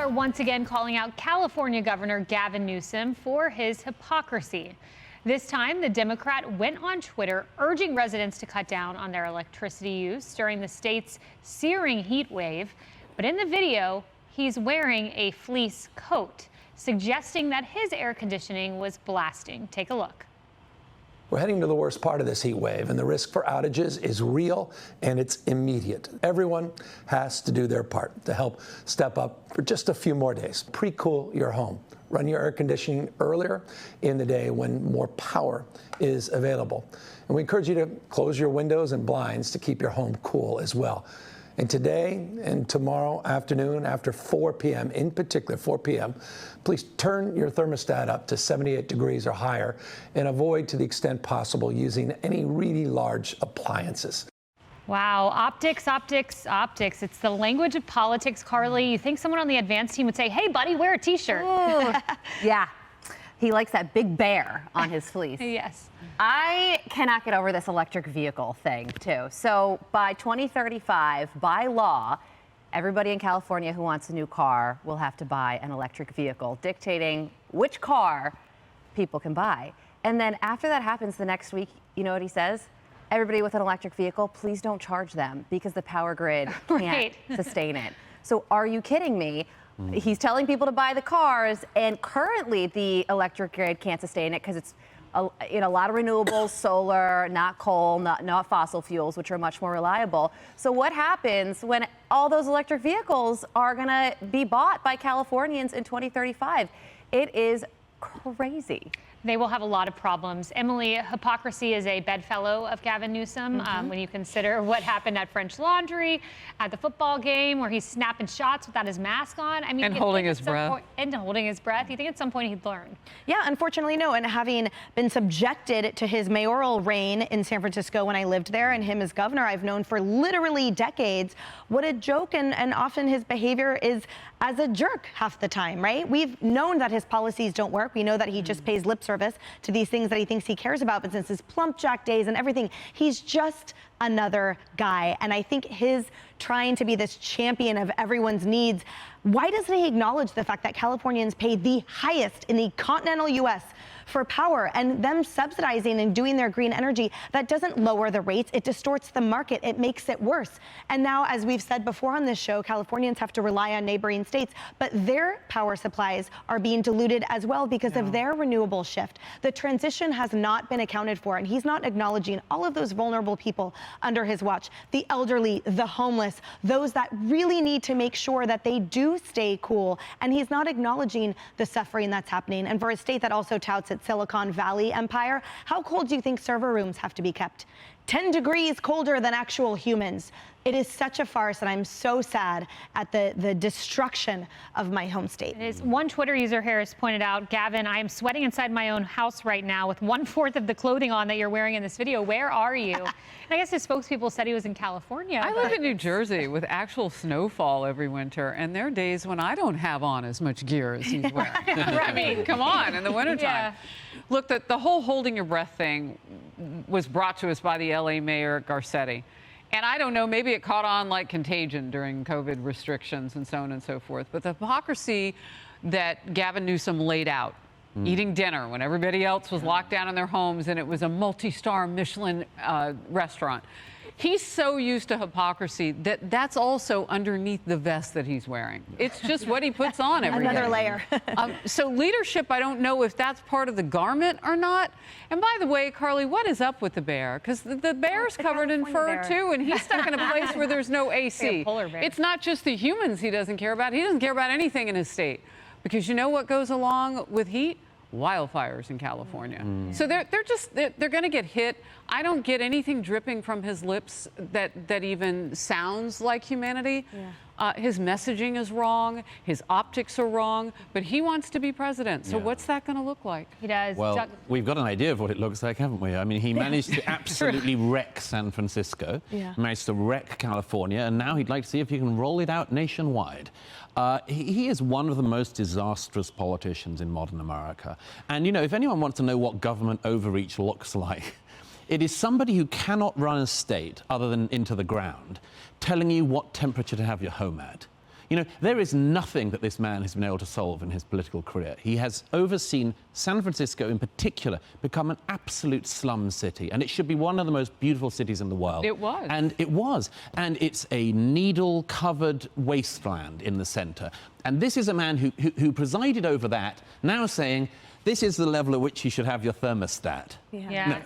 are once again calling out California Governor Gavin Newsom for his hypocrisy. This time, the Democrat went on Twitter urging residents to cut down on their electricity use during the state's searing heat wave. But in the video, he's wearing a fleece coat, suggesting that his air conditioning was blasting. Take a look. We're heading to the worst part of this heat wave, and the risk for outages is real and it's immediate. Everyone has to do their part to help step up for just a few more days. Pre-cool your home. Run your air conditioning earlier in the day when more power is available. And we encourage you to close your windows and blinds to keep your home cool as well. And today and tomorrow afternoon after 4 p.m., in particular 4 p.m., please turn your thermostat up to 78 degrees or higher and avoid, to the extent possible, using any really large appliances. Wow, optics, optics, optics. It's the language of politics, Carly. You think someone on the advance team would say, hey, buddy, wear a T-shirt. Yeah. He likes that big bear on his fleece. Yes. I cannot get over this electric vehicle thing, too. So by 2035, by law, everybody in California who wants a new car will have to buy an electric vehicle, dictating which car people can buy. And then after that happens the next week, you know what he says? Everybody with an electric vehicle, please don't charge them because the power grid can't sustain it. So are you kidding me? He's telling people to buy the cars, and currently the electric grid can't sustain it because it's a lot of renewables, solar, not coal, not fossil fuels, which are much more reliable. So what happens when all those electric vehicles are going to be bought by Californians in 2035? It is crazy. They will have a lot of problems. Emily, hypocrisy is a bedfellow of Gavin Newsom. When you consider what happened at French Laundry, at the football game, where he's snapping shots without his mask on. I mean, and holding his breath. And holding his breath. You think at some point he'd learn? Yeah, unfortunately, no. And having been subjected to his mayoral reign in San Francisco when I lived there, and him as governor, I've known for literally decades what a joke and often his behavior is as a jerk half the time, right? We've known that his policies don't work. We know that he just pays lip service to these things that he thinks he cares about, but since his plump jack days and everything, he's just another guy. And I think his trying to be this champion of everyone's needs, why doesn't he acknowledge the fact that Californians pay the highest in the continental U.S. for power, and them subsidizing and doing their green energy? That doesn't lower the rates, it distorts the market, it makes it worse. And now, as we've said before on this show, Californians have to rely on neighboring states, but their power supplies are being diluted as well because of their renewable shift. The transition has not been accounted for, and he's not acknowledging all of those vulnerable people under his watch, the elderly, the homeless, those that really need to make sure that they do stay cool. And he's not acknowledging the suffering that's happening. And for a state that also touts its Silicon Valley empire, how cold do you think server rooms have to be kept? 10 degrees colder than actual humans. It is such a farce, and I'm so sad at the destruction of my home state. It is. One Twitter user here has pointed out, Gavin, I am sweating inside my own house right now with 1/4 of the clothing on that you're wearing in this video. Where are you? And I guess his spokespeople said he was in California. I live in New Jersey with actual snowfall every winter, and there are days when I don't have on as much gear as he's wearing. I mean, come on, in the wintertime. Yeah. Look, the whole holding your breath thing was brought to us by the LA Mayor Garcetti. And I don't know, maybe it caught on like contagion during COVID restrictions and so on and so forth. But the hypocrisy that Gavin Newsom laid out, eating dinner when everybody else was locked down in their homes and it was a multi-star Michelin restaurant. He's so used to hypocrisy that that's also underneath the vest that he's wearing. It's just what he puts on every day. Another layer. So leadership, I don't know if that's part of the garment or not. And by the way, Carly, what is up with the bear? Because the bear's covered in fur, too, and he's stuck in a place where there's no AC. Like a polar bear. It's not just the humans he doesn't care about. He doesn't care about anything in his state. Because you know what goes along with heat? Wildfires in California. So they're going to get hit. I don't get anything dripping from his lips that even sounds like humanity. His messaging is wrong. His optics are wrong. But he wants to be president. So what's that going to look like? He does. Well, we've got an idea of what it looks like, haven't we? I mean, he managed to absolutely wreck San Francisco, managed to wreck California, and now he'd like to see if he can roll it out nationwide. He is one of the most disastrous politicians in modern America. And, you know, if anyone wants to know what government overreach looks like, it is somebody who cannot run a state other than into the ground, telling you what temperature to have your home at. You know, there is nothing that this man has been able to solve in his political career. He has overseen San Francisco in particular become an absolute slum city, and it should be one of the most beautiful cities in the world. It was. And it was. And it's a needle-covered wasteland in the center. And this is a man who presided over that, now saying, this is the level at which you should have your thermostat. Yeah. No.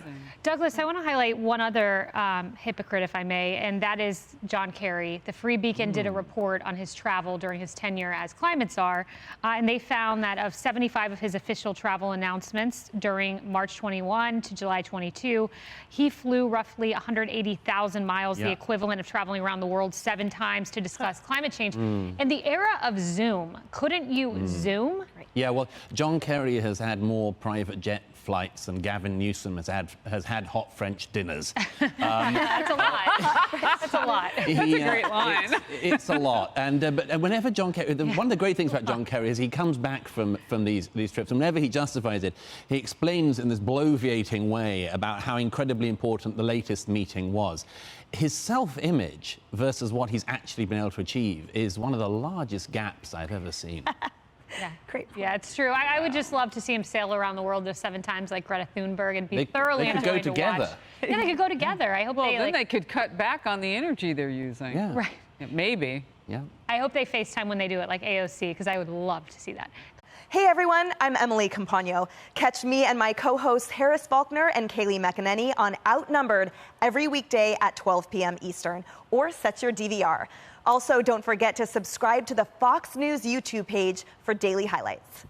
Douglas, I want to highlight one other hypocrite, if I may, and that is John Kerry. The Free Beacon did a report on his travel during his tenure as climate czar, and they found that of 75 of his official travel announcements during March 21 to July 22, he flew roughly 180,000 miles, the equivalent of traveling around the world 7 times to discuss climate change. In the era of Zoom, couldn't you Zoom? Yeah, well, John Kerry has had more private jet flights than Gavin Newsom has had hot French dinners. That's a lot. That's a lot. That's a great line. It's a lot. And but whenever John Kerry, one of the great things about John Kerry is he comes back from these trips, and whenever he justifies it, he explains in this bloviating way about how incredibly important the latest meeting was. His self-image versus what he's actually been able to achieve is one of the largest gaps I've ever seen. Yeah, great. Yeah, it's true. I would just love to see him sail around the world just 7 times like Greta Thunberg and be thoroughly they could enjoying go together. to watch. Yeah, they could go together. I hope They could cut back on the energy they're using. Yeah. Right. Yeah, maybe. Yeah. I hope they FaceTime when they do it, like AOC, because I would love to see that. Hey everyone, I'm Emily Campagno. Catch me and my co-hosts Harris Faulkner and Kaylee McEnany on Outnumbered every weekday at 12 p.m. Eastern, or set your DVR. Also, don't forget to subscribe to the Fox News YouTube page for daily highlights.